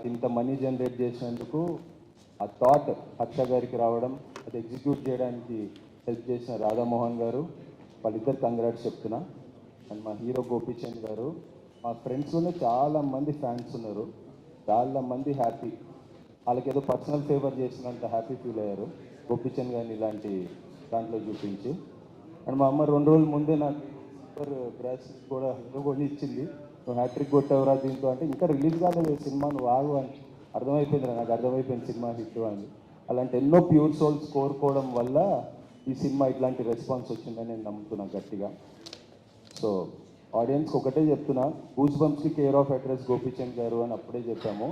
నాకు ఇంత money generate చేసినందుకు ఆ థాట్ హర్ష గారికి రావడం, అది ఎగ్జిక్యూట్ చేయడానికి హెల్ప్ చేసిన రాధామోహన్ గారు, వాళ్ళిద్దరు కంగ్రాట్స్ చెప్తున్నా. అండ్ మా హీరో గోపీచంద్ గారు, మా ఫ్రెండ్స్లోనే చాలామంది ఫ్యాన్స్ ఉన్నారు, చాలామంది హ్యాపీ, వాళ్ళకి ఏదో పర్సనల్ ఫేవర్ చేసినంత హ్యాపీ ఫీల్ అయ్యారు గోపీచంద్ గారిని ఇలాంటి దాంట్లో చూపించి. అండ్ మా అమ్మ 2 రోజుల ముందే నాకు సూపర్ బ్రాస్లెట్ కూడా కొని ఇచ్చింది, నువ్వు హ్యాట్రిక్ కొట్టేవరా దీంతో అంటే, ఇంకా రిలీజ్ కాలేదు సినిమా, నువ్వు ఆగు అని. అర్థమైపోయింది, నాకు అర్థమైపోయింది సినిమా హిట్ అని. అలాంటి ఎన్నో ప్యూర్ సోల్స్ కోరుకోవడం వల్ల ఈ సినిమా ఇట్లాంటి రెస్పాన్స్ వచ్చిందని నేను నమ్ముతున్నాను గట్టిగా. సో ఆడియన్స్కి ఒకటే చెప్తున్నా, గూస్ బంప్స్కి care of address Gopichand garu అని అప్పుడే చెప్పాము.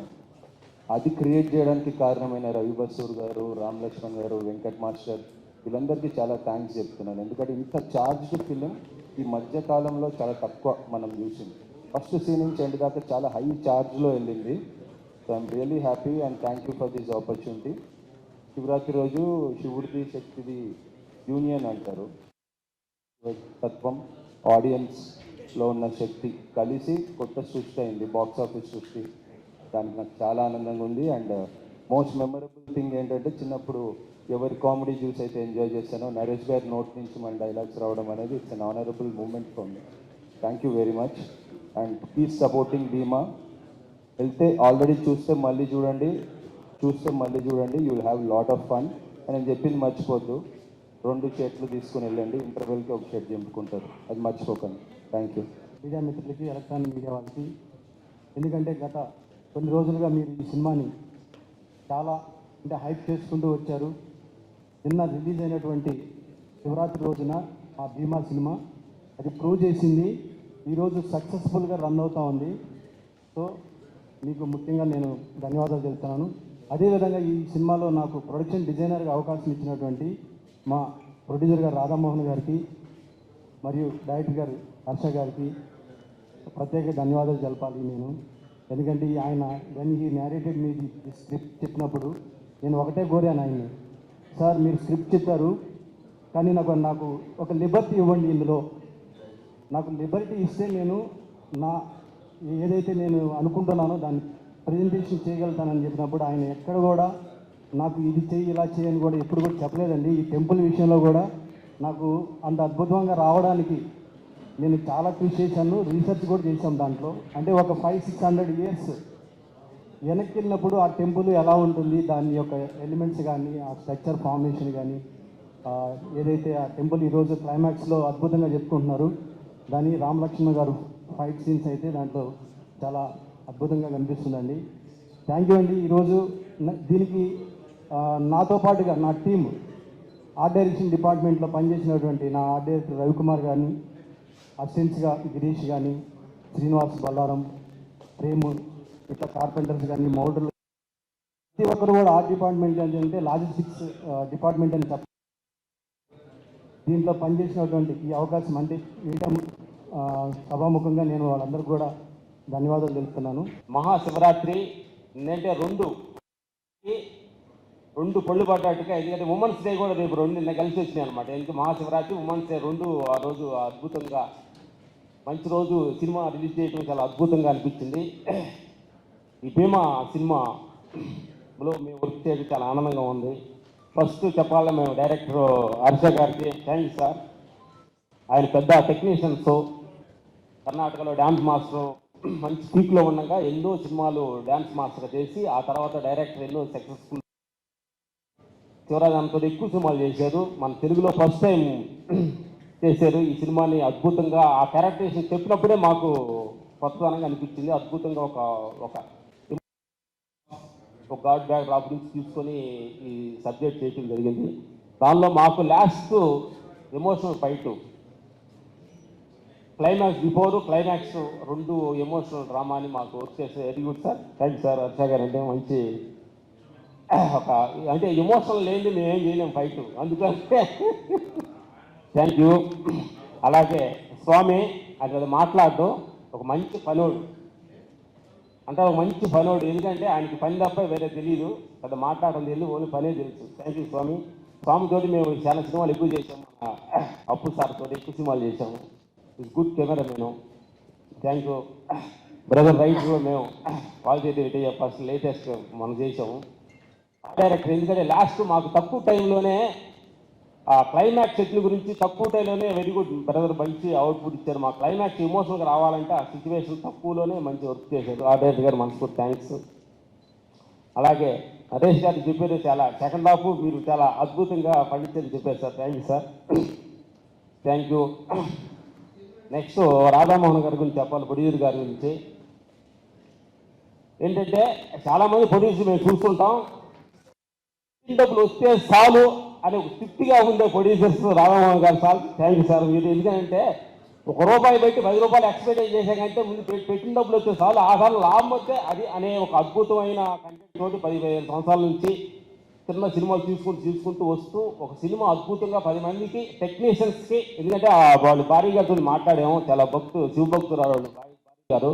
అది క్రియేట్ చేయడానికి కారణమైన రవి బసూర్ గారు, రామ్ లక్ష్మణ్ గారు, వెంకట్ మాస్టర్, వీళ్ళందరికీ చాలా థ్యాంక్స్ చెప్తున్నాను. ఎందుకంటే ఇంత చార్జ్డ్ ఫిలిం ఈ మధ్య కాలంలో చాలా తక్కువ మనం చూసింది. ఫస్ట్ సీన్ నుంచి ఎండ్ దాకా చాలా హై చార్జ్లో వెళ్ళింది. So I'm really happy and thank you for this opportunity. Shivaratri రోజు శివుడిది శక్తిది యూనియన్ అంటారు. తత్వం, ఆడియన్స్లో ఉన్న శక్తి కలిసి కొత్త సృష్టి అయింది, బాక్స్ ఆఫీస్ సృష్టి. దానికి నాకు చాలా ఆనందంగా ఉంది. అండ్ మోస్ట్ మెమరబుల్ థింగ్ ఏంటంటే, చిన్నప్పుడు ఎవరి కామెడీ చూసి అయితే ఎంజాయ్ చేశానో, నరేష్ గారి నోట్ నుంచి మన డైలాగ్స్ రావడం అనేది it's an honourable moment for me. Thank you very much and please supporting Bhimaa. వెళ్తే ఆల్రెడీ చూస్తే మళ్ళీ చూడండి, you will have lot of fun. అని నేను చెప్పింది మర్చిపోద్దు, 2 షర్ట్లు తీసుకుని వెళ్ళండి, ఇంటర్వెల్కి ఒక షర్ట్ చింపుకుంటారు, అది మర్చిపోకండి. Thank you. మీడియా మిత్రులకి, ఎలక్ట్రానిక్ మీడియా వాళ్ళకి, ఎందుకంటే గత కొన్ని రోజులుగా మీరు ఈ సినిమాని చాలా హైప్ చేసుకుంటూ వచ్చారు. నిన్న రిలీజ్ అయినటువంటి శివరాత్రి రోజున ఆ భీమా సినిమా అది ప్రూవ్ చేసింది, ఈరోజు సక్సెస్ఫుల్గా రన్ అవుతూ ఉంది. సో మీకు ముఖ్యంగా నేను ధన్యవాదాలు తెలుపుతున్నాను. అదేవిధంగా ఈ సినిమాలో నాకు ప్రొడక్షన్ డిజైనర్గా అవకాశం ఇచ్చినటువంటి మా ప్రొడ్యూసర్ గారు రాధామోహన్ గారికి మరియు డైరెక్టర్ గారు హర్ష గారికి ప్రత్యేక ధన్యవాదాలు తెలపాలి నేను. ఎందుకంటే ఆయన when he narrated me script చెప్పినప్పుడు నేను ఒకటే కోరాను ఆయన్ని, సార్ మీరు స్క్రిప్ట్ చెప్పారు కానీ నాకు ఒక లిబర్టీ ఇవ్వండి, ఇందులో నాకు లిబర్టీ ఇస్తే నేను ఏదైతే నేను అనుకుంటున్నానో దాన్ని ప్రజెంటేషన్ చేయగలుగుతానని చెప్పినప్పుడు ఆయన ఎక్కడ కూడా నాకు ఇది చేయి ఇలా చేయని కూడా ఎప్పుడు కూడా చెప్పలేదండి. ఈ టెంపుల్ విషయంలో కూడా నాకు అంత అద్భుతంగా రావడానికి నేను చాలా కృషి చేశాను, రీసెర్చ్ కూడా చేశాం దాంట్లో. అంటే ఒక 500-600 years వెనక్కి వెళ్ళినప్పుడు ఆ టెంపుల్ ఎలా ఉంటుంది, దాని యొక్క ఎలిమెంట్స్ కానీ, ఆ స్ట్రక్చర్ ఫార్మేషన్ కానీ, ఏదైతే ఆ టెంపుల్ ఈరోజు క్లైమాక్స్లో అద్భుతంగా చెప్పుకుంటున్నారు, దాని రామ్ లక్ష్మణ్ గారు ఫైట్ సీన్స్ అయితే దాంట్లో చాలా అద్భుతంగా కనిపిస్తుందండి. థ్యాంక్ యూ అండి. ఈరోజు దీనికి నాతో పాటుగా నా టీం ఆర్ట్ డైరెక్షన్ డిపార్ట్మెంట్లో పనిచేసినటువంటి నా ఆర్ట్ డైరెక్టర్ రవికుమార్ గారిని, అసిస్టెంట్స్గా గిరీష్ కానీ, శ్రీనివాస్, బల్లారం, ప్రేమ్, ఇట్లా కార్పెంటర్స్ కానీ, మోడల్, ప్రతి ఒక్కరు కూడా ఆర్ట్ డిపార్ట్మెంట్ అంటే లాజిస్టిక్స్ డిపార్ట్మెంట్ అని చెప్ప దీంట్లో పనిచేసినటువంటి ఈ అవకాశం అంటే ఇవ్వడం సభాముఖంగా నేను వాళ్ళందరికీ కూడా ధన్యవాదాలు తెలుపుతున్నాను. మహాశివరాత్రి ఏంటంటే రెండు పళ్ళు పడ్డట్టుగా, ఎందుకంటే ఉమెన్స్ డే కూడా రేపు 2 నిన్న కలిసి వచ్చినాయి అనమాట. ఎందుకంటే మహాశివరాత్రి, ఉమెన్స్ డే 2 ఆ రోజు అద్భుతంగా మంచి రోజు సినిమా రిలీజ్ చేయడం చాలా అద్భుతంగా అనిపించింది. ఈ భీమా సినిమాలో మేము వర్క్ చేయడం చాలా ఆనందంగా ఉంది. ఫస్ట్ చెప్పాలంటే మేము డైరెక్టర్ హర్ష గారికి థ్యాంక్స్ సార్. ఆయన పెద్ద టెక్నీషియన్స్, కర్ణాటకలో డ్యాన్స్ మాస్టర్, మంచి పీక్లో ఉండగా ఎన్నో సినిమాలు డ్యాన్స్ మాస్టర్గా చేసి ఆ తర్వాత డైరెక్టర్ ఎన్నో సక్సెస్ఫుల్ శివరాజంతో ఎక్కువ సినిమాలు చేశారు. మన తెలుగులో ఫస్ట్ టైం చేశారు ఈ సినిమాని అద్భుతంగా. ఆ క్యారెక్టరేషన్ చెప్పినప్పుడే మాకు కొత్తదనంగా అనిపించింది. అద్భుతంగా ఒక గాడ్ బ్యాక్ డ్రాప్ నుంచి తీసుకొని ఈ సబ్జెక్ట్ చేయడం జరిగింది. దానిలో మాకు last emotional fight, climax, before climax 2 emotional డ్రామాని మాకు వర్క్ చేస్తే very good sir. Thank you sir. Harsha garu అంటే మంచి అంటే ఎమోషనల్ లేనిది మేమేం చేయలేము ఫైట్, అందుకంటే థ్యాంక్ యూ. అలాగే స్వామి అది మాట్లాడటం ఒక మంచి పనోడు అంటే ఒక మంచి పనోడు, ఎందుకంటే ఆయనకి పని తప్ప వేరే తెలియదు, పెద్ద మాట్లాడడం తెలియదు, ఓన్లీ పనే తెలుసు. థ్యాంక్ యూ స్వామి. స్వామితోటి మేము చాలా సినిమాలు ఎక్కువ చేసాము, అప్పు సార్తో ఎక్కువ సినిమాలు చేసాము. It's good camera. నేను థ్యాంక్ యూ. బ్రదర్ రైట్స్లో మేము పాజిటివిటీ ఫస్ట్ లేటెస్ట్ మనం చేసాము. డైరెక్టర్ ఎందుకంటే లాస్ట్ మాకు తక్కువ టైంలోనే ఆ క్లైమాక్స్ సెట్ల గురించి తక్కువ టైంలోనే వెరీ గుడ్ బ్రదర్ మంచి అవుట్పుట్ ఇచ్చారు. మా క్లైమాక్స్ ఎమోషనల్గా రావాలంటే ఆ సిచ్యువేషన్ తక్కువలోనే మంచి వర్క్ చేశారు. ఆ డైరెక్టర్ గారు మనస్ఫూర్తి థ్యాంక్స్. అలాగే నరేష్ గారు చెప్పారు చాలా సెకండ్ హాఫ్ మీరు చాలా అద్భుతంగా పండించారు చెప్పారు sir. Thank you sir, thank you. Next Radha Mohan గారి గురించి చెప్పాలి, ప్రొడ్యూసర్ గారి గురించి. ఏంటంటే చాలామంది ప్రొడ్యూసర్ మేము చూస్తుంటాం, డబ్బులు వస్తే చాలు అని ఒక తృప్తిగా ఉండే ప్రొడ్యూసర్స్ రాధామోహన్ గారు. Sir thank you sir. మీరు ఎందుకంటే ₹1 పెట్టి ₹10 ఎక్స్పెక్ట్ చేశాకంటే ముందు పెట్టిన డబ్బులు వచ్చే చాలు, ఆ సార్లు లాభం వస్తే అది అనే ఒక అద్భుతమైన కంటెంట్ తోటి 15 సంవత్సరాల నుంచి చిన్న సినిమాలు తీసుకుంటూ వస్తూ ఒక సినిమా అద్భుతంగా 10 మందికి టెక్నీషియన్స్కి, ఎందుకంటే వాళ్ళు భారీ గారితో మాట్లాడాము, చాలా శివభక్తురాలు వాళ్ళు భారీ గారు.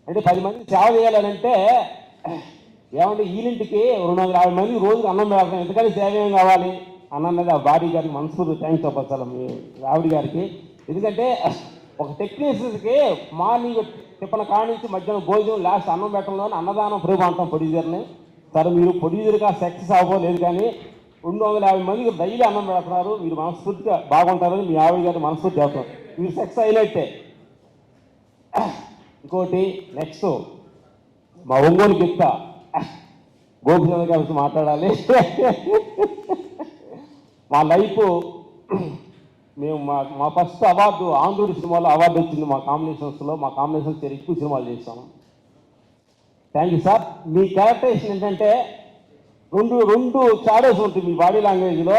అంటే 10 మందికి సేవ చేయాలంటే ఏమంటే ఈలింటికి 250 మంది రోజుకి అన్నం పెడతాం, ఎందుకని సేవ ఏం కావాలి అన్నది ఆ భారీ గారికి మనస్ఫూర్తి థ్యాంక్స్ చెప్పాలి మీ ఆవిడ గారికి. ఎందుకంటే ఒక టెక్నీషియన్స్కి మార్నింగ్ టిఫిన్ కానించి మధ్యాహ్నం భోజనం లాస్ట్ అన్నం పెట్టడంలోనే అన్నదానం ప్రేమ అంటాం ప్రొడ్యూసర్ని. సరే మీరు ప్రొడ్యూసర్గా సక్సెస్ అవ్వలేదు కానీ 250 మందికి డైలీ అన్నం పెడుతున్నారు, మీరు మనస్ఫూర్తిగా బాగుంటారని మీ ఆవిడ గారు మనస్ఫూర్తి చేస్తారు. మీరు సక్సెస్ అయినట్టే. ఇంకోటి నెక్స్ట్ మా ఒంగోలు గిత్త గోపిచంద్ర గారికి మాట్లాడాలి. మా లైఫ్ మేము మా ఫస్ట్ అవార్డు ఆంధ్రుడి సినిమాలో అవార్డు వచ్చింది మా కాంబినేషన్స్లో. మా కాంబినేషన్స్ ఎక్కువ సినిమాలు చేస్తాము. Thank you sir. మీ క్యారెక్టరేషన్ ఏంటంటే రెండు షాడోస్ ఉంటాయి మీ బాడీ లాంగ్వేజ్లో.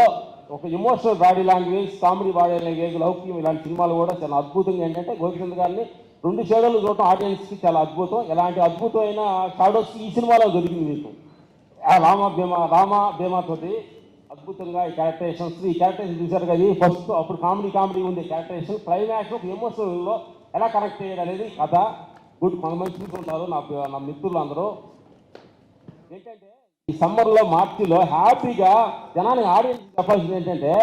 ఒక emotional body language, comedy body language, లౌక్యం, ఇలాంటి సినిమాలు కూడా చాలా అద్భుతంగా ఏంటంటే గోపిచంద్ర గారిని 2 షాడోలు చూడటం ఆడియన్స్కి చాలా అద్భుతం. ఇలాంటి అద్భుతమైన షాడోస్ ఈ సినిమాలో దొరికింది మీకు. రామ భీమా తోటి అద్భుతంగా ఈ క్యారెక్టరేషన్ చూశారు కదా. ఫస్ట్ అప్పుడు కామెడీ ఉంది క్యారెక్టరేషన్, క్లైమాక్స్ ఒక ఎమోషనల్లో ఎలా కనెక్ట్ అయ్యాడు అనేది కథ. గుడ్. మన మంచి ఉంటారు నా మిత్రులు అందరూ. ఏంటంటే ఈ సమ్మర్లో మార్చిలో హ్యాపీగా జనానికి ఆడియన్స్ చెప్పాల్సింది ఏంటంటే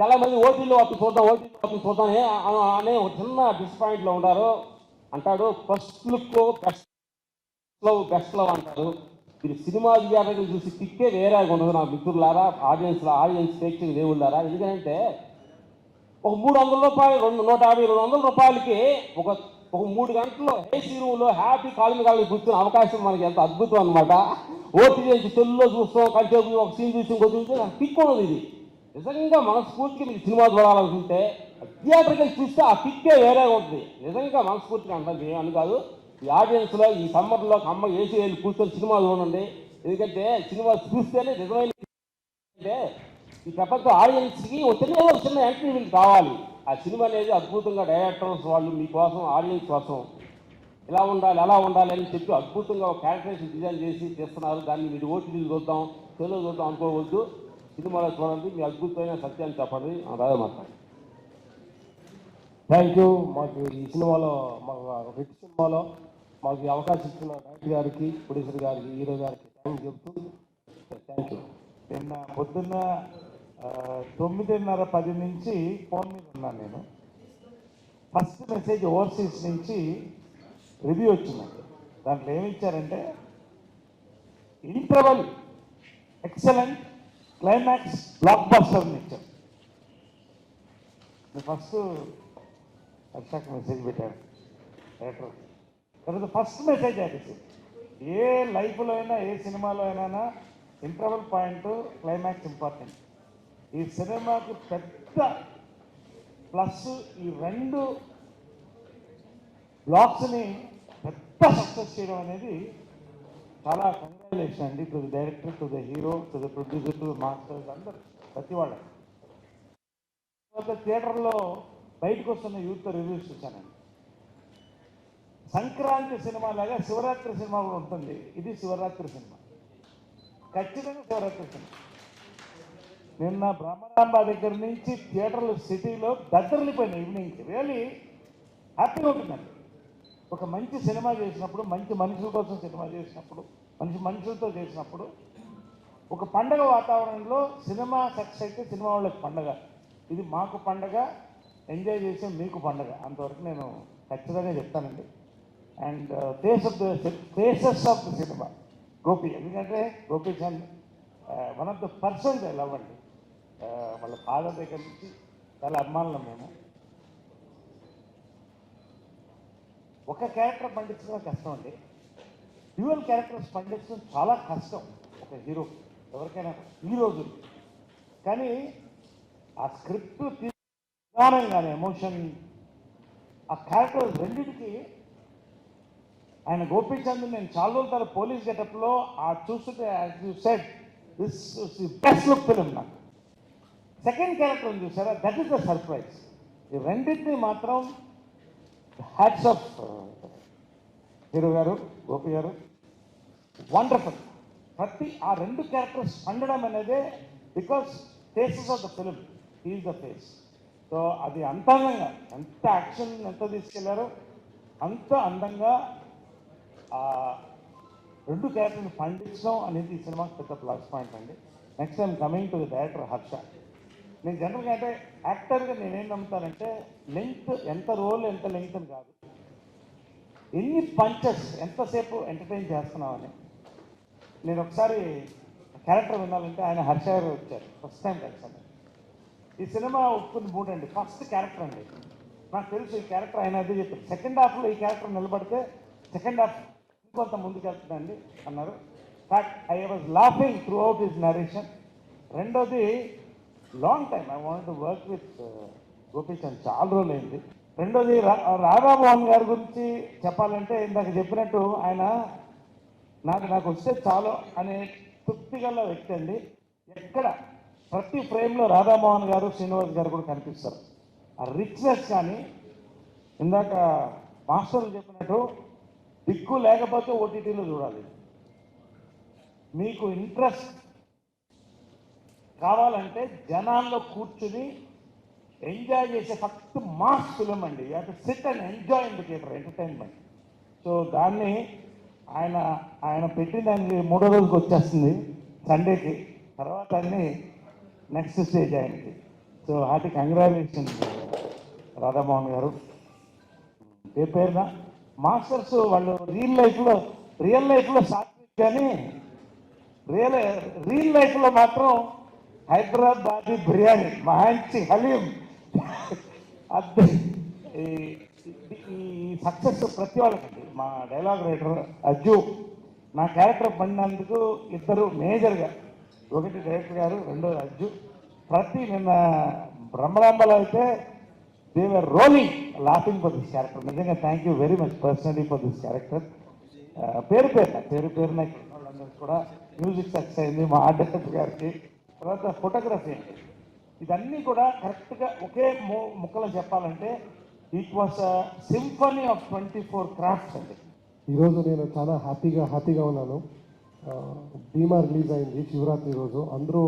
చాలామంది ఓటీలో అతను చూద్దాం అనే ఒక చిన్న డిసప్పాయింట్లో ఉన్నారు. అంటాడు ఫస్ట్ లుక్ బెస్ట్ లవ్ అంటారు. మీరు సినిమా విద్యార్థులు చూసి టిక్కే వేరే ఉండదు నా మిత్రులారా, ఆడియన్స్ ప్రేక్షకులు దేవుళ్ళారా. ఎందుకంటే ఒక ₹300 150 200 రూపాయలకి ఒక 3 గంటల్లో ఏసీ రూమ్లో హ్యాపీ కాలు కూర్చునే అవకాశం మనకి ఎంత అద్భుతం అనమాట. ఓటీ చేసి తెలుగులో చూస్తాం, కలిసేపు ఒక సీన్ చూసి ఇంకో చూస్తే కిక్ ఉండదు. ఇది నిజంగా మనస్ఫూర్తిగా మీరు సినిమా చూడాలనుకుంటే థియేటర్కి చూస్తే ఆ కిక్కే వేరే ఉంటుంది. నిజంగా మనస్ఫూర్తిగా అంటారు, ఏమని కాదు. ఈ ఆడియన్స్లో ఈ సమ్మర్లో అమ్మ ఏసీ వెళ్ళి కూర్చొని సినిమా చూడండి. ఎందుకంటే సినిమా చూస్తేనే నిజమైన అంటే ఈ ప్రపంచ ఆడియన్స్కి చిన్న ఎంట్రీ వీళ్ళు కావాలి. ఆ సినిమా అనేది అద్భుతంగా డైరెక్టర్స్ వాళ్ళు మీకోసం ఆడియన్స్ కోసం ఇలా ఉండాలి అలా ఉండాలి అని చెప్పి అద్భుతంగా ఒక క్యారెక్టరేషన్ డిజైన్ చేసి చేస్తున్నారు. దాన్ని మీరు ఓటీటీలు చూద్దాం, తెలుగు చూద్దాం అనుకోవద్దు. సినిమాలో చూడండి, మీ అద్భుతమైన సత్యాన్ని చెప్పండి. రాదా మాట్లాడు. Thank you. మాకు ఈ సినిమాలో హిట్ సినిమాలో మాకు ఈ అవకాశం ఇచ్చిన డైరెక్టర్ గారికి, ప్రొడ్యూసర్ గారికి, హీరో గారికి థ్యాంక్ చెప్తూ థ్యాంక్ యూ. నిన్న పొద్దున్న 9:30 10 నుంచి ఫోన్ మీద ఉన్నాను నేను. ఫస్ట్ మెసేజ్ ఓవర్సీస్ నుంచి రివ్యూ వచ్చిందండి. దాంట్లో ఏమి ఇచ్చారంటే interval excellent, climax block buster ఇచ్చారు. ఫస్ట్ అక్షాక్ మెసేజ్ పెట్టాడు డైరెక్టర్. తర్వాత ఫస్ట్ మెసేజ్ అది ఏ లైఫ్లో అయినా ఏ సినిమాలో అయినా ఇంటర్వల్ పాయింట్, క్లైమాక్స్ ఇంపార్టెంట్. ఈ సినిమాకి పెద్ద ప్లస్ ఈ 2 బ్లాక్స్ని పెద్ద సక్సెస్ చేయడం అనేది చాలా కంగ్రాచులేషన్ అండి to the director, to the hero, to the producer, to the masters, అందరు ప్రతి వాళ్ళు. థియేటర్లో బయటకు వస్తున్న యూత్ రివ్యూస్ చూశానండి. సంక్రాంతి సినిమా లాగా శివరాత్రి సినిమా కూడా ఉంటుంది. ఇది శివరాత్రి సినిమా, ఖచ్చితంగా శివరాత్రి సినిమా. నిన్న బ్రహ్మరాంబ దగ్గర నుంచి థియేటర్లు సిటీలో దద్దరిల్లిపోయినాయి. ఈవినింగ్కి రియల్లీ హ్యాపీగా ఉంటుందండి. ఒక మంచి సినిమా చేసినప్పుడు, మంచి మనుషుల కోసం సినిమా చేసినప్పుడు, మనుషులతో చేసినప్పుడు, ఒక పండగ వాతావరణంలో సినిమా సక్సెస్ అయితే సినిమా వాళ్ళకి పండగ. ఇది మాకు పండగ, ఎంజాయ్ చేసే మీకు పండగ. అంతవరకు నేను ఖచ్చితంగా చెప్తానండి. And faces of the cinema Gopi. ఎందుకంటే Gopichand one of the persons I love అండి. వాళ్ళ ఫాదర్ దగ్గర నుంచి చాలా అభిమానులు మేము. ఒక క్యారెక్టర్ పండించడం కష్టం అండి, డ్యూయల్ క్యారెక్టర్స్ పండించడం చాలా కష్టం ఒక హీరో ఎవరికైనా ఈ రోజు. కానీ ఆ స్క్రిప్ట్ విధానం కానీ ఎమోషన్, ఆ క్యారెక్టర్ రెండింటికి ఆయన గోపీచంద్ నేను చాలా రోజుల తర్వాత పోలీస్ గెటప్లో ఆ చూస్తుంటే as you said this best look film. నాకు సెకండ్ క్యారెక్టర్ ఉంది చూసారా, దట్ ఈస్ ద సర్ప్రైజ్. ఈ రెండింటిని మాత్రం హ్యాట్స్ ఆఫ్ హీరో గారు, గోపి గారు, వండర్ఫుల్. ఆ రెండు క్యారెక్టర్స్ పండడం అనేది because faces of the film, is the face. So అది అంత అందంగా, ఎంత యాక్షన్ ఎంత తీసుకెళ్లారో అంత అందంగా ఆ రెండు క్యారెక్టర్ని పండించడం అనేది ఈ సినిమాకి పెద్ద ప్లస్ పాయింట్ అండి. Next time coming to the director Harsha. నేను జనరల్గా అంటే యాక్టర్గా నేనేం నమ్ముతానంటే లెంగ్త్, ఎంత రోల్ ఎంత లెంగ్త్ అని కాదు, ఎన్ని పంచెస్ ఎంతసేపు ఎంటర్టైన్ చేస్తున్నామని. నేను ఒకసారి క్యారెక్టర్ వినాలంటే ఆయన హర్ష గారు వచ్చారు, ఫస్ట్ టైం కలిసాను. ఈ సినిమా ఒప్పుకుని మూడండి, ఫస్ట్ క్యారెక్టర్ అండి. నాకు తెలుసు ఈ క్యారెక్టర్ ఆయన అదే చెప్పారు, సెకండ్ హాఫ్లో ఈ క్యారెక్టర్ నిలబడితే సెకండ్ హాఫ్ ఇంకొంత ముందుకు వెళ్తుందండి అన్నారు. Fact I was laughing throughout his narration. రెండోది long time I want to work with Gopichand, చాలా రోజులు అయింది. రెండోది రాధామోహన్ గారి గురించి చెప్పాలంటే ఇందాక చెప్పినట్టు ఆయన నాకు వస్తే చాలు అనే తృప్తి గల వ్యక్తి అండి. ఎక్కడ ప్రతి ఫ్రేమ్లో రాధామోహన్ గారు, శ్రీనివాస్ గారు కూడా కనిపిస్తారు. ఆ రిచ్నెస్ కానీ, ఇందాక మాస్టర్లు చెప్పినట్టు దిక్కు లేకపోతే ఓటీటీలో చూడాలి. మీకు ఇంట్రెస్ట్ కావాలంటే జనాల్లో కూర్చుని ఎంజాయ్ చేసే ఫస్ట్ మాస్ ఫిలిం అండి. You have to SIT and enjoy in the theatre, entertainment. So దాన్ని ఆయన పెట్టిందానికి మూడో రోజుకి వచ్చేస్తుంది సండేకి, తర్వాత అన్ని నెక్స్ట్ స్టేజ్ ఆయనకి. సో హార్టీ కంగ్రాచులేషన్స్ రాధామోహన్ గారు. పేరున మాస్టర్స్ వాళ్ళు రియల్ లైఫ్లో సాత్విక్, కానీ రియల్ లైఫ్లో మాత్రం హైదరాబాదీ బిర్యానీ, మంచి హలీం. అది ఈ సక్సెస్ ప్రతి వాళ్ళకండి. మా డైలాగ్ రైటర్ అజ్జు, నా క్యారెక్టర్ పడినందుకు ఇద్దరు మేజర్గా, ఒకటి డైరెక్టర్ గారు, రెండోది అజ్జు. నిన్న బ్రహ్మరాంబలో అయితే they were rolling laughing for this character. నిజంగా thank you very much personally for this character. పేరున వాళ్ళందరూ కూడా మ్యూజిక్ సక్సెస్ అయింది మా ఆర్ట్ డైరెక్టర్ గారికి. తర్వాత ఫోటోగ్రఫీ అండి, ఇదన్నీ కూడా కరెక్ట్గా ఒకే ముక్కలో చెప్పాలంటే it was symphony of 24 crafts అండి. ఈరోజు నేను చాలా హ్యాపీగా ఉన్నాను. భీమా రిలీజ్ అయింది శివరాత్రి రోజు. అందరూ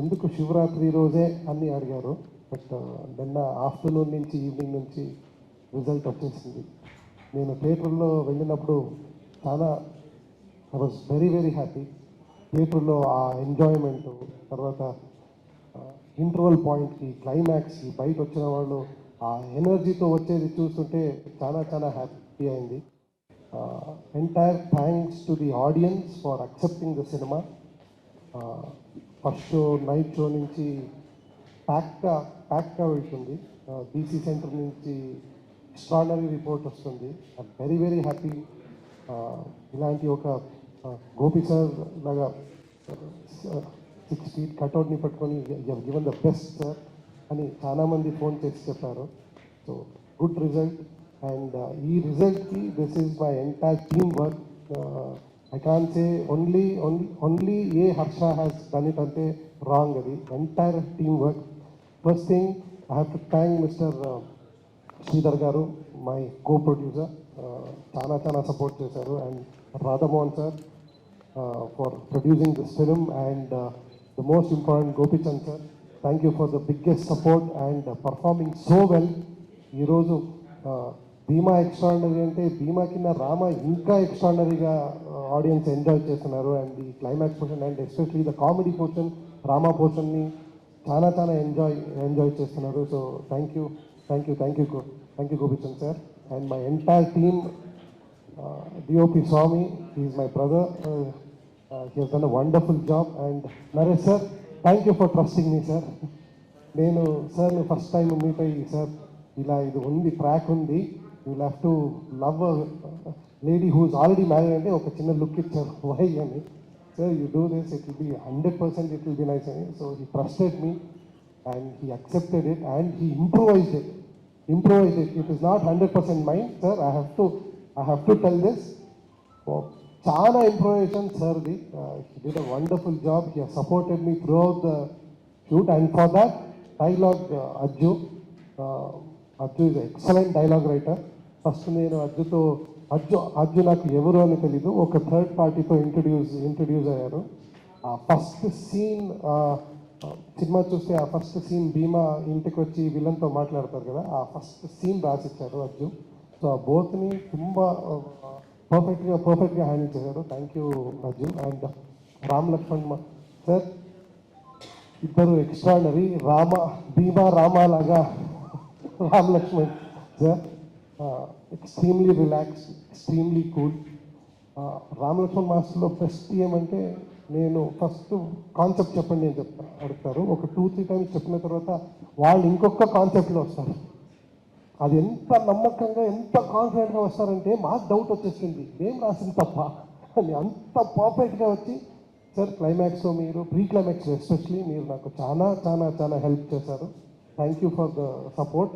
ఎందుకు శివరాత్రి రోజే అని అడిగారు, బట్ నిన్న ఆఫ్టర్నూన్ నుంచి ఈవినింగ్ నుంచి రిజల్ట్ వచ్చేసింది. నేను థియేటర్లో వెళ్ళినప్పుడు చాలా ఐ వాజ్ వెరీ హ్యాపీ. థియేటర్లో ఆ ఎంజాయ్మెంటు, తర్వాత ఇంటర్వల్ పాయింట్కి, క్లైమాక్స్కి బయట వచ్చిన వాళ్ళు ఆ ఎనర్జీతో వచ్చేది చూస్తుంటే చాలా హ్యాపీ అయింది. Entire thanks to the audience for accepting the cinema. First show, night show నుంచి ప్యాక్గా వెళ్తుంది. బీసీ సెంటర్ నుంచి ఎక్స్ట్రాడనరీ రిపోర్ట్ వస్తుంది. I'm very happy. ఇలాంటి ఒక గోపి సార్ లాగా 6 feet కట్అవుట్ని పట్టుకొని గివెన్ ద బెస్ట్ సార్ అని చాలామంది ఫోన్ చేసి చెప్పారు. So good result. అండ్ ఈ రిజల్ట్కి this is my entire team work. I can say only a Harsha has done it అంటే రాంగ్. అది entire team work. First thing I have to thank mister Sridhar garu, my co producer. చాలా support చేశారు. And Radhamohan sir for producing this film. And the most important Gopichand sir, thank you for the biggest support and performing so well. ఈరోజు Bhimaa extraordinary అంటే భీమా కింద రామ ఇంకా ఎక్స్ట్రాడినరీగా audience enjoy చేస్తున్నారు. And ఈ climax portion and especially the comedy portion, Rama పోర్షన్ని చాలా enjoy చేస్తున్నారు. So thank you Gopichand sir. And my entire team DOP Swami, he is my brother. He has done a wonderful job. And Naresh sir, thank you for trusting me, sir. నేను sir first time meet అయ్యి sir ఇలా ఇది ఉంది track ఉంది, you have to love lady who is already married అంటే ఒక చిన్న look ఇచ్చారు వై అని. Sir you do this, it will be 100% it will be nice అని. So he trusted me and he accepted it and he improvised it. It is not 100% mine, sir. I have to tell this. Chana improvisation, sir. He did a wonderful job. He has supported me throughout the shoot, and for that, dialogue Ajju is an excellent dialogue writer. First నేను అజ్జు నాకు ఎవరు అని తెలీదు, ఒక third పార్టీతో introduce అయ్యారు. First scene cinema చూస్తే ఆ ఫస్ట్ సీన్ భీమా ఇంటికి వచ్చి విలన్తో మాట్లాడతారు కదా, ఆ ఫస్ట్ సీన్ రాసిచ్చారు అజ్జు. సో ఆ బోత్ని ತುಂಬ పర్ఫెక్ట్గా హ్యాండిల్ చేశారు. Thank you Ajju. And Ram Lakshman sir ఇద్దరు ఎక్స్ట్రాడనరీ. భీమా రామ లాగా Ram Lakshman sir extremely relax, extremely cool. Ram Lakshman మాస్టర్లో బెస్ట్ ఏమంటే, నేను ఫస్ట్ కాన్సెప్ట్ చెప్పండి అని అడుగుతారు. ఒక 2-3 టైమ్స్ చెప్పిన తర్వాత వాళ్ళు ఇంకొక కాన్సెప్ట్లో వస్తారు. అది ఎంత నమ్మకంగా ఎంత కాన్ఫిడెంట్గా వస్తారంటే మాకు డౌట్ వచ్చేసింది ఏం రాసింది తప్ప అని. అంత పర్ఫెక్ట్గా వచ్చి సార్ క్లైమాక్స్లో మీరు ప్రీ క్లైమాక్స్ ఎస్పెషలీ మీరు నాకు చాలా చాలా చాలా హెల్ప్ చేశారు. Thank you for the support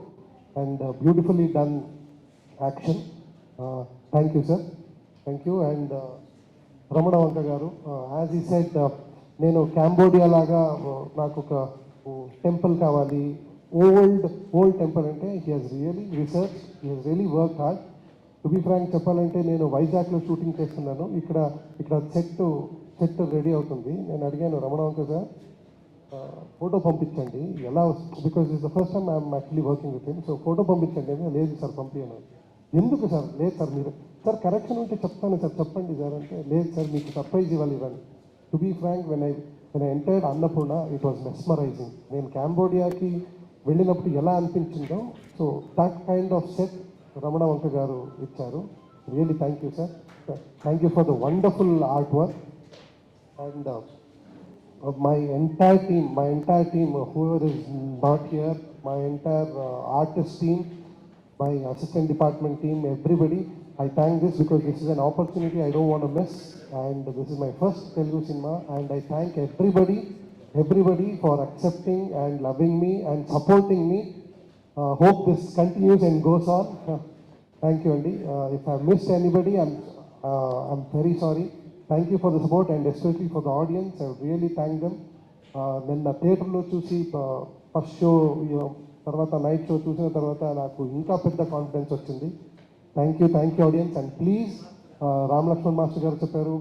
and beautifully done action. Thank you sir, thank you. And Ramana Vanka గారు, యాజ్ ఈ సెడ్, నేను కాంబోడియా లాగా నాకు ఒక టెంపుల్ కావాలి, ఓల్డ్ టెంపుల్ అంటే he has really research, he has really work hard. To be frank చెప్పాలంటే నేను వైజాగ్లో షూటింగ్ చేస్తున్నాను. ఇక్కడ సెట్ రెడీ అవుతుంది. నేను అడిగాను రమణ వంక సార్ ఫోటో పంపించండి ఎలా వస్తుంది, because it's the first time I'm actually working with him. So photo పంపించండి అని. లేదు సార్ పంపించను. ఎందుకు సార్? లేదు సార్ మీరు సార్ కరెక్షన్ ఉంటే చెప్తాను సార్, చెప్పండి సార్ అంటే, లేదు సార్ మీకు సర్ప్రైజ్ ఇవ్వాలి ఇవ్వండి. To be frank when I entered Annapurna it was mesmerising. నేను కాంబోడియాకి వెళ్ళినప్పుడు ఎలా అనిపించిందో, so that kind of set Ramana Vanka గారు ఇచ్చారు. Really thank you sir. Thank you for the wonderful art work. And my entire team, whoever is not here, my entire artist team, my assistant department team, everybody, I thank this because this is an opportunity I don't want to miss, and this is my first Telugu cinema, and I thank everybody for accepting and loving me and supporting me. Hope this continues and goes on. Thank you, Andy. If I missed anybody, I'm very sorry. Thank you for the support and especially for the audience. I really thank them. నిన్న థియేటర్లో చూసి first show తర్వాత night show చూసిన తర్వాత నాకు ఇంకా పెద్ద confidence వచ్చింది. Thank you audience. And please, Ram Lakshman master గారు చెప్పారు,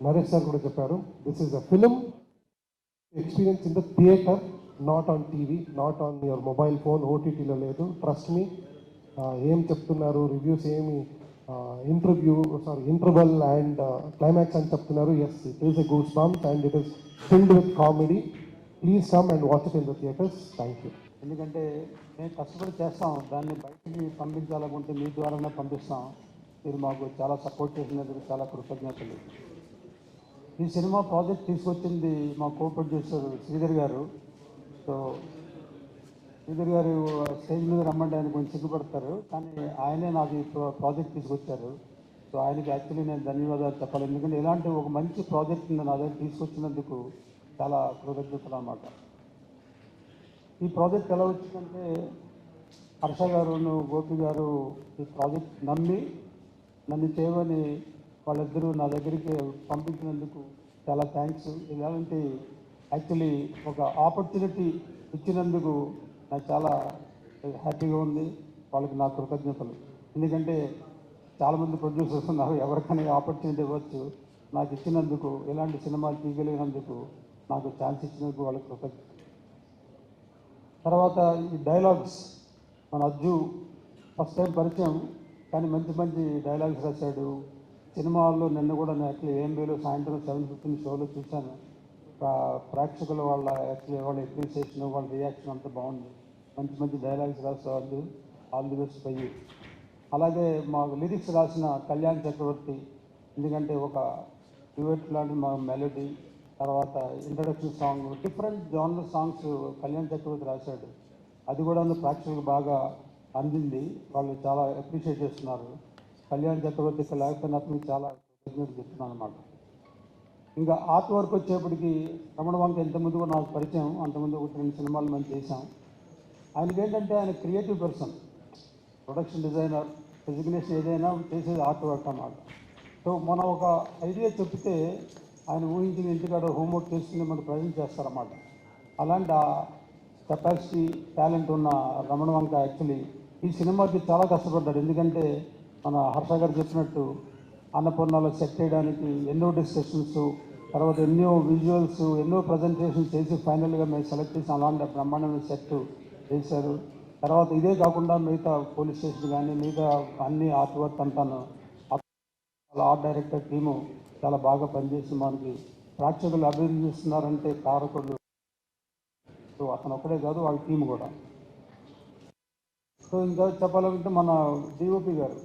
నరేష్ సార్ కూడా చెప్పారు, this is a film experience in the theatre, not on TV, not on your mobile phone, ఓటీటీలో లేదు. Trust me. ఏం చెప్తున్నారు రివ్యూస్, ఏమి ఇంటర్వల్ అండ్ క్లైమాక్స్ అని చెప్తున్నారు. Yes, it is a goose bumps and it is filled with comedy. Please come and watch it in the theatres. Thank you. ఎందుకంటే మేము కష్టపడి చేస్తాం, దాన్ని బయటికి పంపించాలనుకుంటే మీ ద్వారానే పంపిస్తాం. మీరు మాకు చాలా సపోర్ట్ చేసినందుకు చాలా కృతజ్ఞతలు. ఈ సినిమా ప్రాజెక్ట్ తీసుకొచ్చింది మా కో ప్రొడ్యూసర్ శ్రీధర్ గారు. సో శ్రీధర్ గారు స్టేజ్ మీద రమ్మంటే ఆయన కొంచెం సిగ్గుపడతారు, కానీ ఆయనే నాకు ఈ ప్రాజెక్ట్ తీసుకొచ్చారు. సో ఆయనకి యాక్చువల్లీ నేను ధన్యవాదాలు చెప్పాలి. ఎందుకంటే ఇలాంటి ఒక మంచి ప్రాజెక్ట్ నా దగ్గర తీసుకొచ్చినందుకు చాలా కృతజ్ఞతలు అన్నమాట. ఈ ప్రాజెక్ట్ ఎలా వచ్చిందంటే, హర్ష గారును గోపి గారు ఈ ప్రాజెక్ట్ నమ్మి నన్ను చేయమని వాళ్ళిద్దరూ నా దగ్గరికి పంపించినందుకు చాలా థ్యాంక్స్. ఇలాంటి యాక్చువల్లీ ఒక ఆపర్చునిటీ ఇచ్చినందుకు నాకు చాలా హ్యాపీగా ఉంది. వాళ్ళకి నా కృతజ్ఞతలు. ఎందుకంటే చాలామంది ప్రొడ్యూసర్స్ ఉన్నారు, ఎవరికైనా ఆపర్చునిటీ ఇవ్వచ్చు. నాకు ఇచ్చినందుకు, ఇలాంటి సినిమాలు తీయగలిగినందుకు, నాకు ఛాన్స్ ఇచ్చినందుకు వాళ్ళకి కృతజ్ఞత. తర్వాత ఈ డైలాగ్స్, మన అజ్జు ఫస్ట్ టైం పరిచయం, కానీ మంచి మంచి డైలాగ్స్ రాశాడు. సినిమాల్లో నిన్న కూడా నేను యాక్చువల్లీ AMBలో సాయంత్రం 7:15 షోలో చూశాను. ప్రేక్షకుల వాళ్ళ యాక్చువల్లీ వాళ్ళ అప్రిసియేషన్, వాళ్ళ రియాక్షన్ అంతా బాగుంది. మంచి మంచి డైలాగ్స్ రాస్తారు. All the best for you. అలాగే మా లిరిక్స్ రాసిన కళ్యాణ్ చక్రవర్తి, ఎందుకంటే ఒక డ్యూయట్ లాంటి మా మెలోడీ, తర్వాత introduction song, different genre songs Kalyan Chakravarthi రాశాడు. అది కూడా ప్రేక్షకులకు బాగా అందింది. వాళ్ళు చాలా అప్రిషియేట్ చేస్తున్నారు. కళ్యాణ్ చక్రవర్తి ఇక్కడ లేకపోయినా అతనికి చాలా కృతజ్ఞతలు చెప్తున్నాను అనమాట. ఇంకా ఆర్ట్ వర్క్ వచ్చేప్పటికి రమణ వంక ఇంతకుముందు కూడా నాకు పరిచయం, అంతకుముందు 1-2 సినిమాలు మేము చేశాం. ఆయనకి ఏంటంటే ఆయన creative person, production designer, designation ఏదైనా చేసేది ఆర్ట్ వర్క్ అన్నమాట. సో మనం ఒక ఐడియా చెప్తే ఆయన ఊహించిన ఇంటికాడ హోంవర్క్ చేసుకుని మనకు ప్రజెంట్ చేస్తారన్నమాట. అలాంటి కెపాసిటీ, టాలెంట్ ఉన్న రమణ వంక యాక్చువల్లీ ఈ సినిమాకి చాలా కష్టపడ్డాడు. ఎందుకంటే మన హర్ష గారు చెప్పినట్టు అన్నపూర్ణలో సెట్ చేయడానికి ఎన్నో డిస్కషన్స్, తర్వాత ఎన్నో విజువల్స్, ఎన్నో ప్రజెంటేషన్ చేసి ఫైనల్గా మేము సెలెక్ట్ చేసి అలాంటి బ్రహ్మాండమైన సెట్ చేశారు. తర్వాత ఇదే కాకుండా మిగతా పోలీస్ స్టేషన్ కానీ మిగతా అన్ని ఆర్ట్ వర్క్ అంతాను ఆర్ట్ డైరెక్టర్ టీము చాలా బాగా పనిచేసి మనకి ప్రేక్షకులు అభినందిస్తున్నారంటే కారకుడు సో అతను ఒక్కడే కాదు, వాళ్ళ టీం కూడా. సో ఇంకా చెప్పాలంటే మన డిఓపి గారు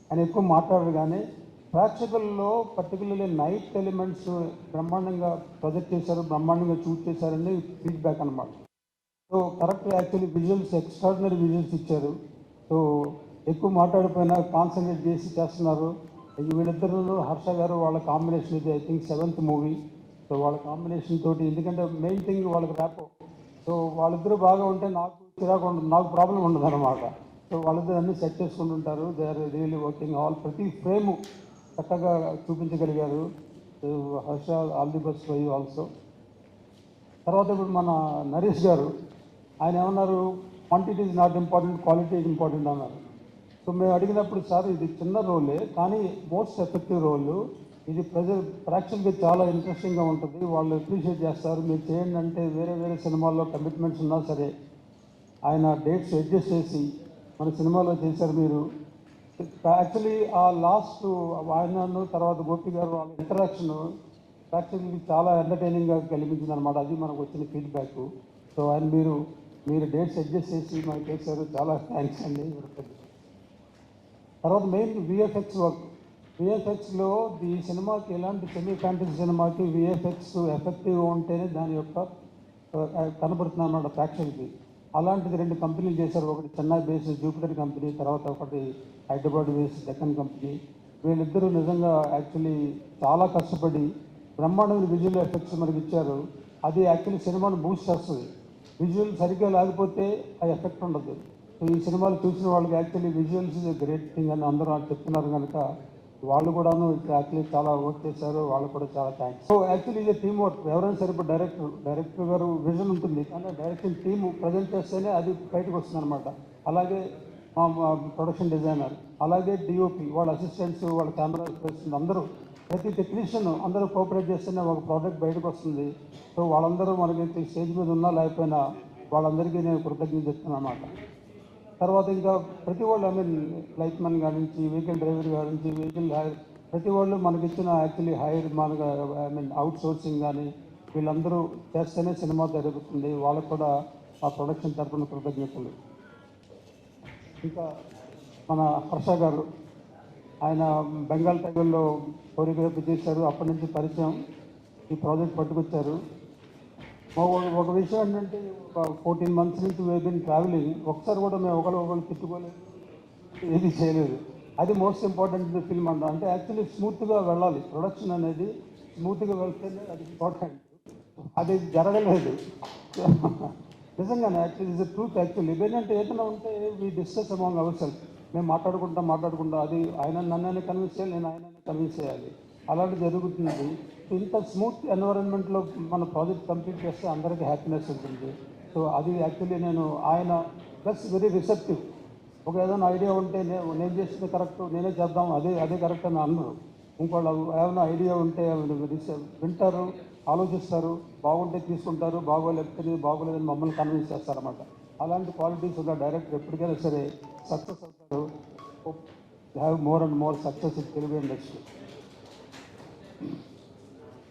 ఆయన ఎక్కువ మాట్లాడరు, కానీ ప్రేక్షకుల్లో పర్టికులర్లీ నైట్ ఎలిమెంట్స్ బ్రహ్మాండంగా ప్రొజెక్ట్ చేశారు, బ్రహ్మాండంగా షూట్ చేశారని ఫీడ్బ్యాక్ అనమాట. So correct actually visuals extraordinary visuals ఇచ్చారు. సో ఎక్కువ మాట్లాడిపోయినా కాన్సన్ట్రేట్ చేసి చేస్తున్నారు. వీళ్ళిద్దరు హర్ష గారు వాళ్ళ కాంబినేషన్ ఇది I think 7th movie. So వాళ్ళ కాంబినేషన్ తోటి, ఎందుకంటే మెయిన్ థింగ్ వాళ్ళకి ర్యాపో. సో వాళ్ళిద్దరూ బాగా ఉంటే నాకు చిరాకు ఉండదు, నాకు ప్రాబ్లం ఉండదు అనమాట. సో వాళ్ళిద్దరు అన్నీ సెట్ చేసుకుంటుంటారు. They are really working all, ప్రతి ఫ్రేము చక్కగా చూపించగలిగారు. Harsha, all the best for you also. తర్వాత ఇప్పుడు మన నరేష్ గారు ఆయన ఏమన్నారు, quantity is not important, quality is important అన్నారు. సో మేము అడిగినప్పుడు సార్ ఇది చిన్న రోలే కానీ మోస్ట్ ఎఫెక్టివ్ రోల్, ఇది ప్రేక్షకులకి చాలా ఇంట్రెస్టింగ్గా ఉంటుంది, వాళ్ళు అప్రిషియేట్ చేస్తారు, మీరు చేయండి అంటే వేరే వేరే సినిమాల్లో కమిట్మెంట్స్ ఉన్నా సరే ఆయన డేట్స్ అడ్జస్ట్ చేసి మన సినిమాలో చేశారు మీరు. యాక్చువల్లీ ఆ లాస్ట్ ఆయనను తర్వాత గోపి గారు వాళ్ళ ఇంటరాక్షన్ ప్రేక్షకులకి చాలా ఎంటర్టైనింగ్గా కలిగించింది అనమాట. అది మనకు వచ్చిన ఫీడ్బ్యాక్. సో ఆయన మీరు డేట్స్ అడ్జస్ట్ చేసి మనకు చేశారు, చాలా థ్యాంక్స్ అండి. తర్వాత మెయిన్ విఎఫ్ఎక్స్ వర్క్. విఎఫ్ఎక్స్లో ఈ సినిమాకి ఎలాంటి సెమీ ఫ్యాంటసీ సినిమాకి విఎఫ్ఎక్స్ ఎఫెక్టివ్గా ఉంటేనే దాని యొక్క కనబడుతుంది అన్నమాట ప్రేక్షకులకి. అలాంటిది 2 కంపెనీలు చేశారు. ఒకటి చెన్నై బేస్డ్ జూపిటర్ కంపెనీ, తర్వాత ఒకటి హైదరాబాద్ బేస్డ్ డెక్కన్ కంపెనీ. వీళ్ళిద్దరూ నిజంగా యాక్చువల్లీ చాలా కష్టపడి బ్రహ్మాండమైన విజువల్ ఎఫెక్ట్స్ మనకి ఇచ్చారు. అది యాక్చువల్లీ సినిమాను బూస్ట్ చేస్తుంది. విజువల్ సరిగ్గా లేకపోతే ఆ ఎఫెక్ట్ ఉండదు. సో ఈ సినిమాలు చూసిన వాళ్ళకి actually visuals is great thing అని అందరూ చెప్తున్నారు కనుక వాళ్ళు కూడాను యాక్చువల్లీ చాలా వర్క్ చేశారు, వాళ్ళు కూడా చాలా థ్యాంక్స్. సో యాక్చువల్లీ ఇది టీమ్ వర్క్. ఎవరైనా సరే ఇప్పుడు డైరెక్టర్ గారు విజన్ ఉంటుంది, కానీ డైరెక్షన్ టీము ప్రజెంట్ చేస్తేనే అది బయటకు వస్తుంది అనమాట. అలాగే మా ప్రొడక్షన్ డిజైనర్, అలాగే డిఓపి, వాళ్ళ అసిస్టెంట్స్, వాళ్ళ కెమెరా పర్సన్ అందరూ, ప్రతి టెక్నీషియన్ అందరూ కోఆపరేట్ చేస్తేనే ఒక ప్రోడక్ట్ బయటకు వస్తుంది. సో వాళ్ళందరూ మనకి స్టేజ్ మీద ఉన్నా లేకపోయినా వాళ్ళందరికీ నేను కృతజ్ఞత చెప్తున్నాను అన్నమాట. తర్వాత ఇంకా ప్రతి వాళ్ళు లైట్మన్ గారి నుంచి, వెహికల్ డ్రైవర్ గారి నుంచి, వెహికల్ హైర్, ప్రతి వాళ్ళు మనకి ఇచ్చిన యాక్చువల్లీ హైర్ మనకు అవుట్ సోర్సింగ్ కానీ వీళ్ళందరూ చేస్తేనే సినిమా జరుగుతుంది. వాళ్ళకు కూడా ఆ ప్రొడక్షన్ తరఫున కృతజ్ఞతలు. ఇంకా మన హర్ష గారు, ఆయన బెంగాల్ టైగర్లో కోరియోగ్రఫీ చేశారు, అప్పటి నుంచి పరిచయం, ఈ ప్రాజెక్ట్ పట్టుకొచ్చారు. ఒక విషయం ఏంటంటే ఒక 14 months నుంచి వీ బిన్ ట్రావెలింగ్, ఒకసారి కూడా మేము ఒకళ్ళు తిట్టుకోలేదు, ఏది చేయలేదు. అది మోస్ట్ ఇంపార్టెంట్ ఫిల్మ్ అంట. అంటే యాక్చువల్లీ స్మూత్గా వెళ్ళాలి, ప్రొడక్షన్ అనేది స్మూత్గా వెళ్తేనే అది ఇంపార్టెంట్. అది జరగలేదు నిజంగానే. Actually is truth. యాక్చువల్లీ ఇదేంటంటే ఏదైనా ఉంటే we discuss among our self, మేము మాట్లాడుకుంటా అది ఆయన నన్ను కన్విన్స్ చేయాలి, నేను ఆయన కన్విన్స్ చేయాలి, అలాంటి జరుగుతుంది. ఇంత స్మూత్ ఎన్విరాన్మెంట్లో మన ప్రాజెక్ట్ కంప్లీట్ చేస్తే అందరికీ హ్యాపీనెస్ ఉంటుంది. సో అది యాక్చువల్లీ ఆయన ప్లస్ వెరీ రిసెప్టివ్. ఒక ఏదైనా ఐడియా ఉంటే నేను చేసింది కరెక్ట్, నేనే చేద్దాం, అదే కరెక్ట్ అని అన్నారు. ఇంకోళ్ళు ఏమైనా ఐడియా ఉంటే వింటారు, ఆలోచిస్తారు, బాగుంటే తీసుకుంటారు, బాగోలేదని మమ్మల్ని కన్విన్స్ చేస్తారన్నమాట. అలాంటి క్వాలిటీస్ ఉన్న డైరెక్టర్ ఎప్పటికైనా సరే సక్సెస్ అవుతారు. Have more and more success in Telugu industry.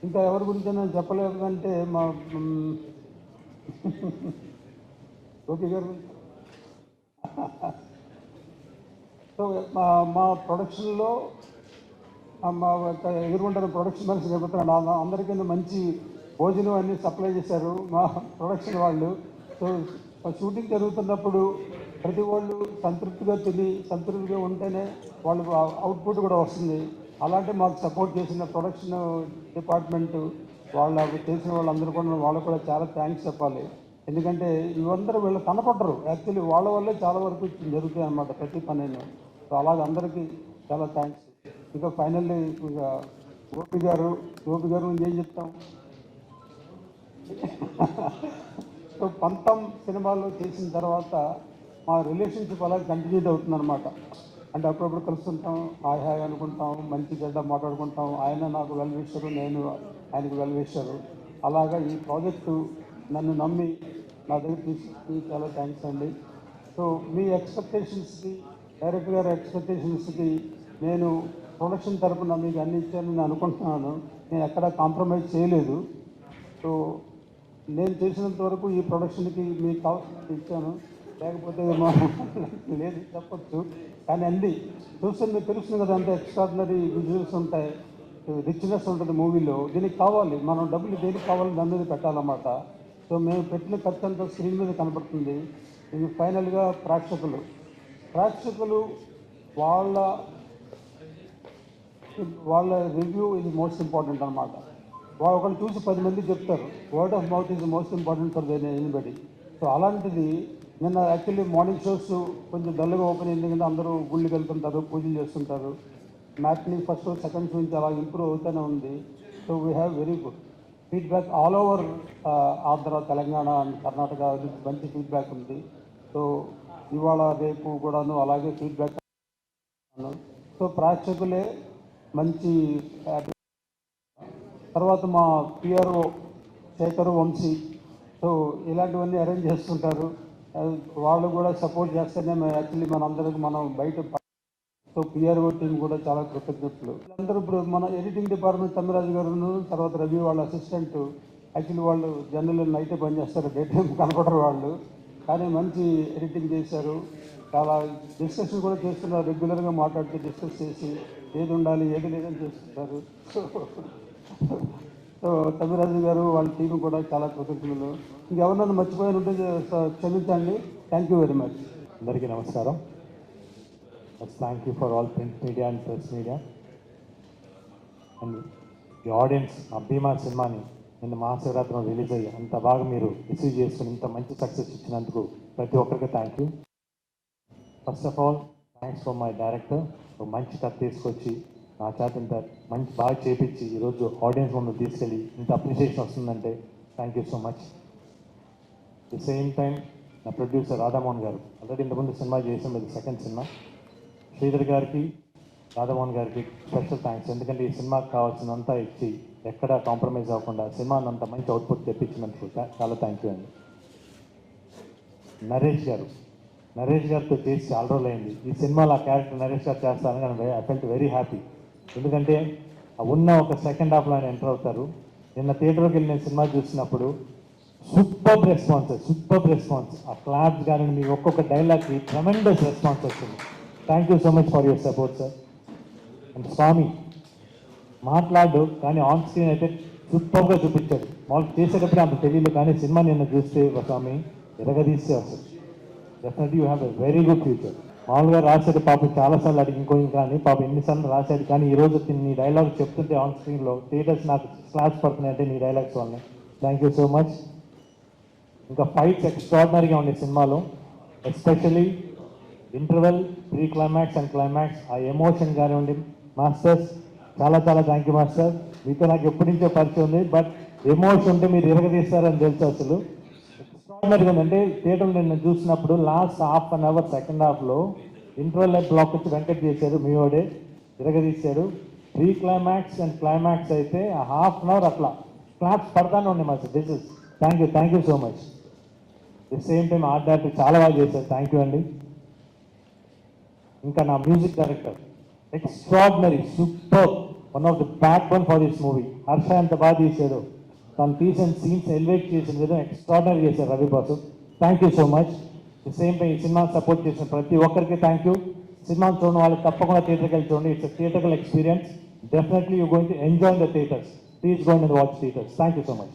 ఇంకా ఎవరి గురించి నేను చెప్పలేదు అంటే మా గోపి గారు. సో సో మా ప్రొడక్షన్లో మా ఎదుర్కొంటున్న ప్రొడక్షన్ మనిషి చెబుతున్నాడు అందరికీ మంచి భోజనం అన్ని సప్లై చేశారు మా ప్రొడక్షన్ వాళ్ళు. సో షూటింగ్ జరుగుతున్నప్పుడు ప్రతి వాళ్ళు సంతృప్తిగా తిని సంతృప్తిగా ఉంటేనే వాళ్ళు అవుట్పుట్ కూడా వస్తుంది. అలాంటి మాకు సపోర్ట్ చేసిన ప్రొడక్షన్ డిపార్ట్మెంటు వాళ్ళకి చేసిన వాళ్ళందరూ కూడా వాళ్ళకు కూడా చాలా థ్యాంక్స్ చెప్పాలి. ఎందుకంటే ఇవందరూ వీళ్ళు కనపడరు, యాక్చువల్లీ వాళ్ళ వల్లే చాలా వరకు జరుగుతాయి అన్నమాట ప్రతి పనిని. సో అలాగే అందరికీ చాలా థ్యాంక్స్. ఇంకా ఫైనల్లీ ఇంకా గోపి గారు ఇంకేం చెప్తాం. సో పంతం సినిమాలో చేసిన తర్వాత మా రిలేషన్షిప్ అలా కంటిన్యూ అవుతుందన్నమాట. అంటే అప్పుడప్పుడు కలుస్తుంటాం, హాయ్ హాయ్ అనుకుంటాం, మంచి చెడ్డ మాట్లాడుకుంటాం. ఆయన నాకు వెల్ విషరు, నేను ఆయనకు వెల్ విషరు. అలాగా ఈ ప్రాజెక్టు నన్ను నమ్మి నా దగ్గర తీసుకుని చాలా థ్యాంక్స్ అండి. సో మీ ఎక్స్పెక్టేషన్స్కి, డైరెక్టర్ గారి ఎక్స్పెక్టేషన్స్కి నేను ప్రొడక్షన్ తరపున మీకు అన్ని ఇచ్చానని నేను అనుకుంటున్నాను. నేను ఎక్కడా కాంప్రమైజ్ చేయలేదు. సో నేను చేసినంత వరకు ఈ ప్రొడక్షన్కి మీకు కావాల్సినది ఇచ్చాను, లేకపోతే లేదు చెప్పచ్చు. కానీ అన్నీ చూస్తే మీకు తెలుస్తుంది కదా, అంత ఎక్స్ట్రాడినరీ విజువల్స్ ఉంటాయి, రిచ్నెస్ ఉంటుంది మూవీలో. దీనికి కావాలి, మనం డబ్బులు దేనికి కావాలి దాని మీద పెట్టాలన్నమాట. సో మేము పెట్టిన ఖర్చు అంతా స్క్రీన్ మీద కనపడుతుంది. ఇది ఫైనల్గా ప్రేక్షకులు వాళ్ళ రివ్యూ ఇది మోస్ట్ ఇంపార్టెంట్ అనమాట. వాళ్ళు ఒకళ్ళు చూసి 10 మంది చెప్తారు. Word of mouth is most important for anybody. So అలాంటిది నిన్న యాక్చువల్లీ మార్నింగ్ షోస్ కొంచెం డల్గా ఓపెన్ అయింది, ఎందుకంటే అందరూ గుళ్ళకి వెళ్తుంటారు, పూజలు చేస్తుంటారు. మ్యాట్ని ఫస్ట్ సెకండ్ షో నుంచి అలా ఇంప్రూవ్ అవుతూనే ఉంది. So we have very good feedback all over Andhra, Telangana and Karnataka మంచి ఫీడ్బ్యాక్ ఉంది. సో ఇవాళ రేపు కూడాను అలాగే ఫీడ్బ్యాక్. సో ప్రేక్షకులే మంచి. తర్వాత మా పిఆర్ఓ శేఖర్ వంశీ, సో ఇలాంటివన్నీ అరేంజ్ చేస్తుంటారు. వాళ్ళు కూడా సపోర్ట్ చేస్తేనే యాక్చువల్లీ మనం బయట. సో పిఆర్ఓ టీం కూడా చాలా కృతజ్ఞతలు. అందరూ ఇప్పుడు మన ఎడిటింగ్ డిపార్ట్మెంట్ తమ్మిరాజు గారు, తర్వాత రవి వాళ్ళ అసిస్టెంట్. యాక్చువల్లీ వాళ్ళు జనరల్ నైటే పనిచేస్తారు, డే టైం కనపడరు వాళ్ళు, కానీ మంచి ఎడిటింగ్ చేశారు. చాలా డిస్కషన్ కూడా చేస్తున్నారు, రెగ్యులర్గా మాట్లాడుతూ డిస్కస్ చేసి ఏది ఉండాలి ఏది లేదని చేస్తుంటారు. సో తమ్మిరాజు గారు వాళ్ళ టీం కూడా చాలా కృతజ్ఞతలు. ఇంకెవరన్నా మర్చిపోయిన ఉంటే క్షమించండి. Thank you very much. అందరికీ నమస్కారం. Thank you for all print media and press media and the audience. అభిమా సినిమాని నిన్న మహాశివరాత్రి రిలీజ్ అయ్యి అంత బాగా మీరు రిసీవ్ చేసుకుని ఇంత మంచి సక్సెస్ ఇచ్చినందుకు ప్రతి ఒక్కరికి thank you. First of all thanks for my director. మంచి కథ తీసుకొచ్చి నా చేత ఇంత మంచి బాగా చేపించి ఈరోజు ఆడియన్స్ ముందు తీసుకెళ్ళి ఇంత అప్రిషియేషన్ వస్తుందంటే thank you so much. The same time నా ప్రొడ్యూసర్ రాధామోహన్ గారు ఆల్రెడీ ఇంతకుముందు సినిమా చేసిన ఇది సెకండ్ సినిమా. శ్రీధర్ గారికి, రాధామోహన్ గారికి స్పెషల్ థ్యాంక్స్. ఎందుకంటే ఈ సినిమాకి కావాల్సినంతా ఇచ్చి ఎక్కడ కాంప్రమైజ్ అవ్వకుండా సినిమాని అంత మంచి అవుట్పుట్ తెప్పించినందుకు చాలా థ్యాంక్ యూ అండి. నరేష్ గారితో చేసి చాలా రోజులు అయింది. ఈ సినిమాలో ఆ క్యారెక్టర్ నరేష్ గారు చేస్తారని ఐ ఫెల్ట్ వెరీ హ్యాపీ. ఎందుకంటే ఉన్న ఒక సెకండ్ హాఫ్లో ఆయన ఎంటర్ అవుతారు. నిన్న థియేటర్కి వెళ్ళి నేను సినిమా చూసినప్పుడు సూపర్ రెస్పాన్స్. ఆ క్లాప్స్ కానీ మీ ఒక్కొక్క డైలాగ్కి ట్రెమెండస్ రెస్పాన్స్ వస్తుంది. Thank you so much for your support sir. And Swami మాట్లాడు కానీ ఆన్ స్క్రీన్ అయితే సూపర్గా చూపించాడు. మామూలు చేసేటప్పుడు అంత తెలియదు, కానీ సినిమా నిన్న చూస్తే స్వామి ఎరగదీస్తే అసలు definitely you have a very good future. మామూలుగా రాశాడు పాపం, చాలాసార్లు అడిగి కానీ పాపం ఎన్నిసార్లు రాశాడు, కానీ ఈరోజు నీ డైలాగ్ చెప్తుంటే ఆన్ స్క్రీన్లో థియేటర్స్ నాకు క్లాస్ పడుతున్నాయి అంటే నీ డైలాగ్స్ వల్ల. Thank you so much. ఇంకా ఫైట్స్ ఎక్స్ట్రాడినరీగా ఉండే సినిమాలో, especially interval, pre climax and climax, ఆ ఎమోషన్ కానివ్వండి. మాస్టర్స్ చాలా థ్యాంక్ యూ మాస్టర్. మీతో నాకు ఎప్పటి నుంచో పరిచయం ఉంది, బట్ ఎమోషన్ ఉంటే మీరు ఎరగదీస్తారని తెలుసు. అసలు ఎక్స్ట్రాడినరీగా ఉందంటే థియేటర్లో నేను చూసినప్పుడు last half an hour second హాఫ్లో ఇంటర్వెల్ బ్లాక్ వచ్చి వెంకట్ చేశారు, మీ వాడే ఎరగదీశాడు. ప్రీ క్లైమాక్స్ అండ్ క్లైమాక్స్ అయితే ఆ హాఫ్ అన్ అవర్ అట్లా క్లాప్స్ పడతానే ఉన్నాయి master. This is thank you so much. The same time art director చాలా బాగా చేశారు, థ్యాంక్ యూ అండి. ఇంకా నా music director extraordinary, super, one of the backbone for this movie. Harsha ఎంత బాగా తీశాడు, తను తీసిన సీన్స్ ఎలివేట్ చేసిన విధంగా ఎక్స్ట్రాడినరీ చేశారు Ravi boss. Thank you so much. The same time ఈ సినిమా సపోర్ట్ చేసిన ప్రతి ఒక్కరికి థ్యాంక్ యూ. సినిమాను చూడడం వాళ్ళకి తప్పకుండా థియేటర్కి వెళ్ళి చూడండి. It's theatrical experience. Definitely you going to enjoy the theatres. Please go and watch theatres. Thank you so much.